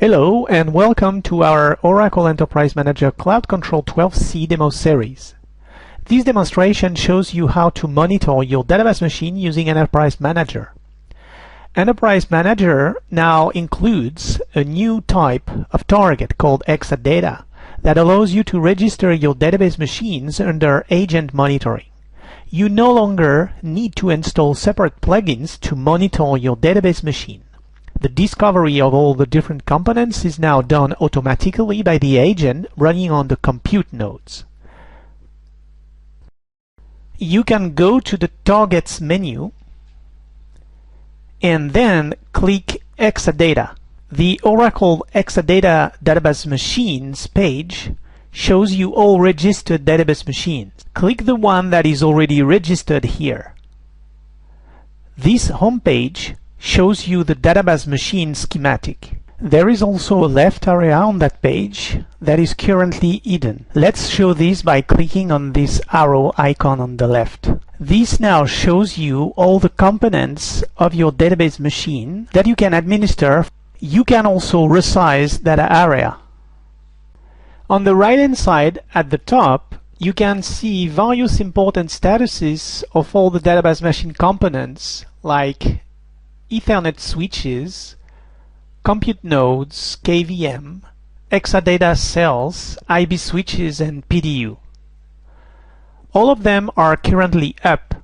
Hello and welcome to our Oracle Enterprise Manager Cloud Control 12c demo series. This demonstration shows you how to monitor your database machine using Enterprise Manager. Enterprise Manager now includes a new type of target called Exadata that allows you to register your database machines under agent monitoring. You no longer need to install separate plugins to monitor your database machine. The discovery of all the different components is now done automatically by the agent running on the compute nodes. You can go to the Targets menu and then click Exadata. The Oracle Exadata database machines page shows you all registered database machines. Click the one that is already registered here. This home page shows you the database machine schematic. There is also a left area on that page that is currently hidden. Let's show this by clicking on this arrow icon on the left. This now shows you all the components of your database machine that you can administer. You can also resize that area. On the right hand side at the top, you can see various important statuses of all the database machine components like Ethernet switches, compute nodes, KVM, Exadata cells, IB switches, and PDU. All of them are currently up.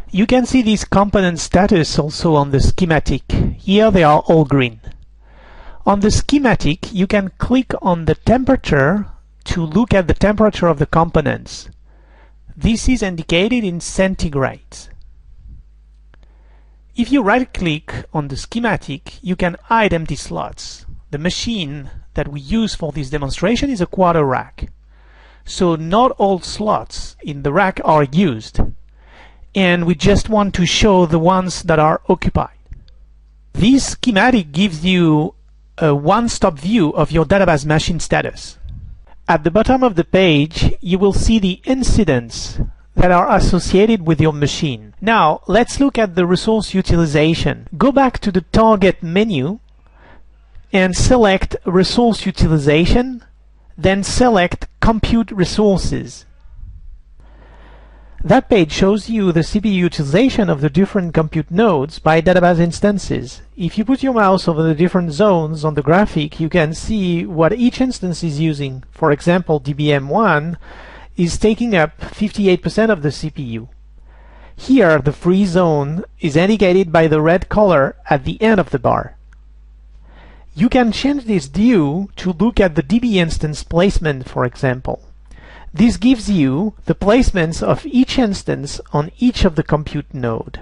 You can see this component status also on the schematic. Here they are all green. On the schematic, you can click on the temperature to look at the temperature of the components. This is indicated in centigrades. If you right-click on the schematic, you can hide empty slots. The machine that we use for this demonstration is a quarter rack. So not all slots in the rack are used, and we just want to show the ones that are occupied. This schematic gives you a one-stop view of your database machine status. At the bottom of the page, you will see the incidents that are associated with your machine. Now, let's look at the resource utilization. Go back to the Target menu and select Resource Utilization, then select Compute Resources. That page shows you the CPU utilization of the different compute nodes by database instances. If you put your mouse over the different zones on the graphic, you can see what each instance is using. For example, DBM1 is taking up 58% of the CPU. Here, the free zone is indicated by the red color at the end of the bar. You can change this view to look at the DB instance placement, for example. This gives you the placements of each instance on each of the compute node.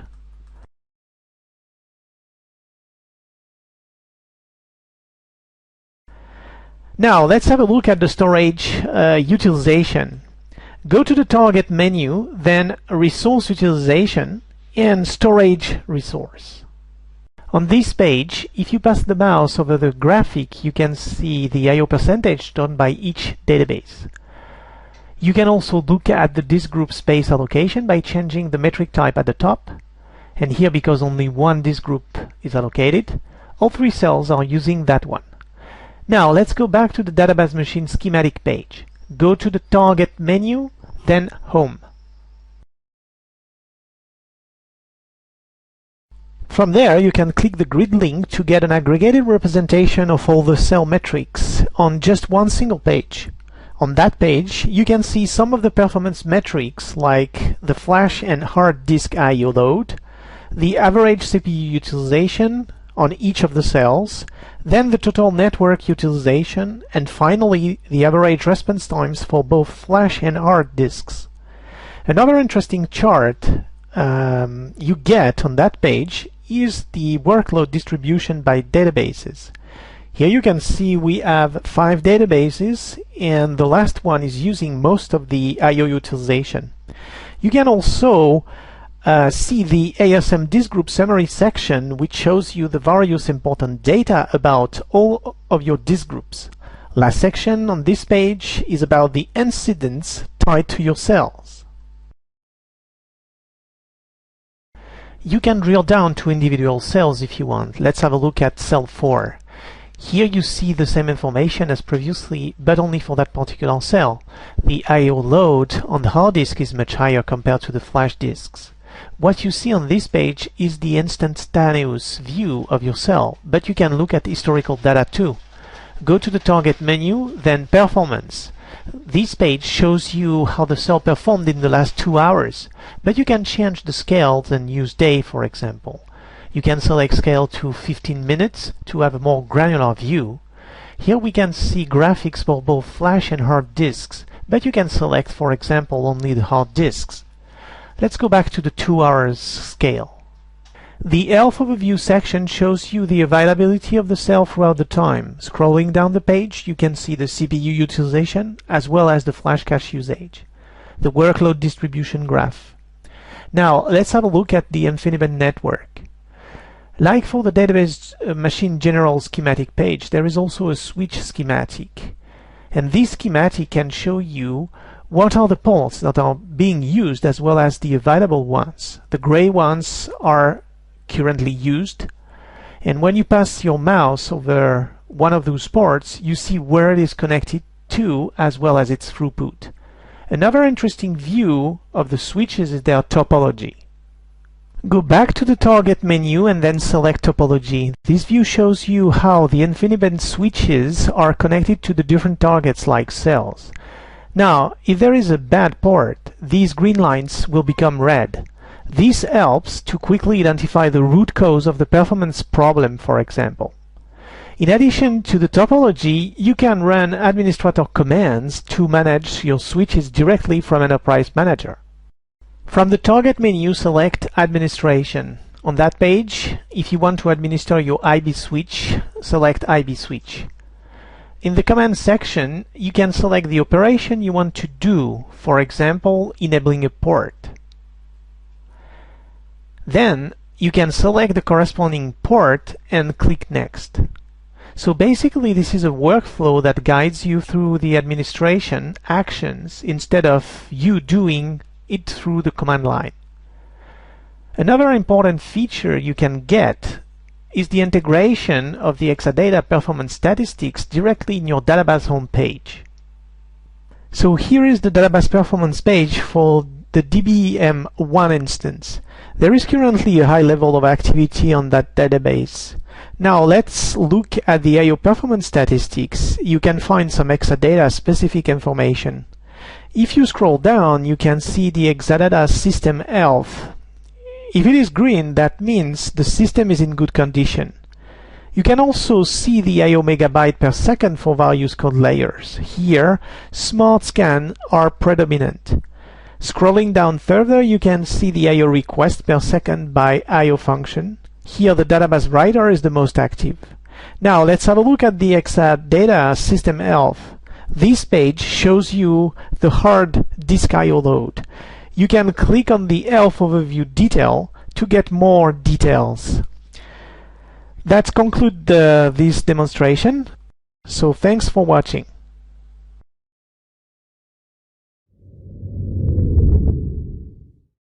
Now, let's have a look at the storage utilization. Go to the Target menu, then Resource Utilization and Storage Resource. On this page, if you pass the mouse over the graphic, you can see the I/O percentage done by each database. You can also look at the disk group space allocation by changing the metric type at the top. And here, because only one disk group is allocated, all three cells are using that one. Now, let's go back to the database machine schematic page. Go to the Target menu, then Home. From there, you can click the grid link to get an aggregated representation of all the cell metrics on just one single page. On that page, you can see some of the performance metrics like the flash and hard disk I/O load, the average CPU utilization on each of the cells, then the total network utilization, and finally the average response times for both flash and hard disks. Another interesting chart you get on that page is the workload distribution by databases. Here you can see we have 5 databases, and the last one is using most of the I/O utilization. You can also see the ASM disk group summary section, which shows you the various important data about all of your disk groups. Last section on this page is about the incidents tied to your cells. You can drill down to individual cells if you want. Let's have a look at cell 4. Here you see the same information as previously, but only for that particular cell. The I/O load on the hard disk is much higher compared to the flash disks. What you see on this page is the instantaneous view of your cell, but you can look at historical data too. Go to the target menu, then Performance. This page shows you how the cell performed in the last 2 hours, but you can change the scales and use day, for example. You can select scale to 15 minutes to have a more granular view. Here we can see graphics for both flash and hard disks, but you can select, for example, only the hard disks. Let's go back to the 2 hours scale. The Health Overview section shows you the availability of the cell throughout the time. Scrolling down the page, you can see the CPU utilization as well as the flash cache usage. The workload distribution graph. Now, let's have a look at the InfiniBand network. Like for the database machine general schematic page, there is also a switch schematic. And this schematic can show you what are the ports that are being used as well as the available ones. The gray ones are currently used, and when you pass your mouse over one of those ports, you see where it is connected to as well as its throughput. Another interesting view of the switches is their topology. Go back to the target menu and then select topology. This view shows you how the InfiniBand switches are connected to the different targets like cells. Now, if there is a bad port, these green lines will become red. This helps to quickly identify the root cause of the performance problem, for example. In addition to the topology, you can run administrator commands to manage your switches directly from Enterprise Manager. From the target menu, select Administration. On that page, if you want to administer your IB switch, select IB switch. In the command section, you can select the operation you want to do, for example, enabling a port. Then you can select the corresponding port and click Next. So basically this is a workflow that guides you through the administration actions instead of you doing it through the command line. Another important feature you can get is the integration of the Exadata performance statistics directly in your database homepage. So here is the database performance page for the DBM1 instance. There is currently a high level of activity on that database. Now let's look at the I/O performance statistics. You can find some Exadata specific information. If you scroll down, you can see the Exadata system health. If it is green, that means the system is in good condition. You can also see the I/O megabyte per second for various code layers. Here, smart scan are predominant. Scrolling down further, you can see the I/O request per second by I/O function. Here the database writer is the most active. Now let's have a look at the Exadata system health. This page shows you the hard disk I/O load. You can click on the health overview detail to get more details. That concludes this demonstration. So thanks for watching.